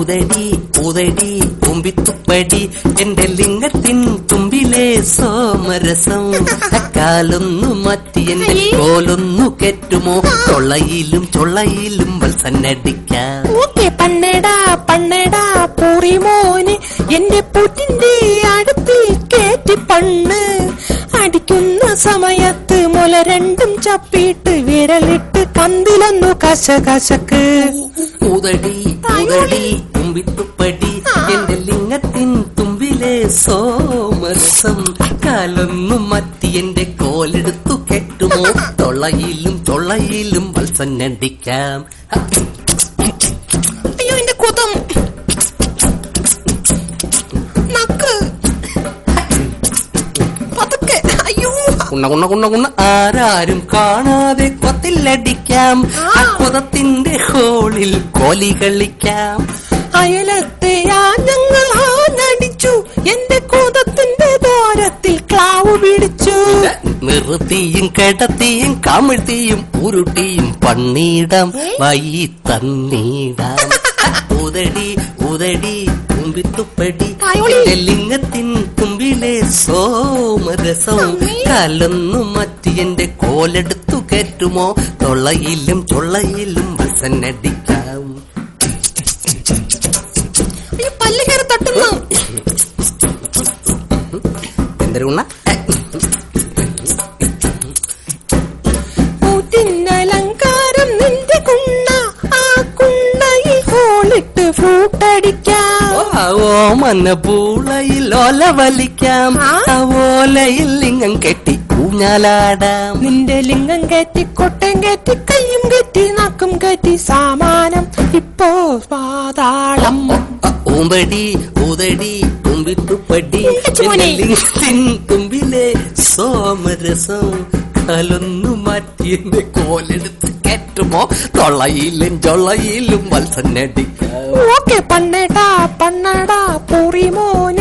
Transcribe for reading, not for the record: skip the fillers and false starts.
ഉദടി ഉദടി തുമ്പിത്തുപ്പടി എന്റെ ലിംഗത്തിൻ തുമ്പിലെ സോമരസം കാലൊന്നു മാറ്റി എന്റെ കോലൊന്നു കെറ്റുമോ തൊള്ളയിലും ചൊള്ളയിലും വത്സന്നടിക്കാം. പണ്ണടാ പണ്ണടാ പൂറിമോന് എന്റെ പുറ്റിന്റെ അടുപ്പിൽ കേറ്റി പണ്ണ് അടിക്കുന്ന സമയത്ത് മുല രണ്ടും ചപ്പിട്ട് വിരലിട്ട് കന്തിലൊന്നു കശകശക്ക്. ഉദടി ഉദടി തുമ്പിത്തുപ്പടി എന്റെ ലിംഗത്തിൻ തുമ്പിലെ സോമരസം കാലൊന്നു മാറ്റി എന്റെ കോലെടുത്തു കെട്ടുമോ തൊള്ളയിലും ചൊള്ളയിലും വത്സന്നടിക്കാം. അയ്യോ എന്റെ കുതം നക്ക് പതുക്കെ. അയ്യോ കുണ്ണ ആരാരും കാണാതെ കൊത്തിലടിക്കാം. ആ കുതത്തിന്റെ ഹോളിൽ കോലി കളിക്കാം. അയലത്തെ ഞങ്ങൾ ആഞ്ഞടിച്ചു എന്റെ കൂതത്തിന്റെ ദോരത്തിൽ ക്ലാവ് പിടിച്ചു. നിർത്തിയും കിടത്തിയും കമിഴ്ത്തിയും ഉരുട്ടിയും പണ്ണീടം വൈ തന്നീടാം. ഉദടി ഉദടി തുമ്പിത്തുപ്പടി എന്റെ ലിംഗത്തിൻ തുമ്പിലെ സോമരസം കാലൊന്നു മാറ്റി എന്റെ കോലെടുത്തു കയറ്റുമോ തൊള്ളയിലും ചൊള്ളയിലും വസന്നടിക്കാം. പല്ല് കയറി തട്ടുന്നു എന്തരുണ്ണ അലങ്കാരം നിന്റെ കുണ്ണ ആ കുണ്ണയിൽ ഹോളിട്ട് ഫ്രൂട്ടടിക്കാം. ഓമന പൂളയിൽ ഓല വലിക്കാം. ആ ഓലയിൽ ലിംഗം കെട്ടി ഊഞ്ഞാലാടാം. നിന്റെ ലിംഗം കയറ്റി കൊട്ടം കയറ്റി കയ്യും കയറ്റി നാക്കും കയറ്റി സാമാനം ഇപ്പോ പാതാളം. ഊമ്പടി ഉദടി തുമ്പിത്തുപ്പടി ലിംഗത്തിൻ തുമ്പിലെ സോമരസം കാലൊന്നു മാറ്റി എന്റെ കോലെടുത്ത് കയറ്റുമോ തൊള്ളയിലും ചൊള്ളയിലും വത്സന്നടിക്കാം. ഓക്കെ പണ്ണടാ പണ്ണടാ പൂറിമോന്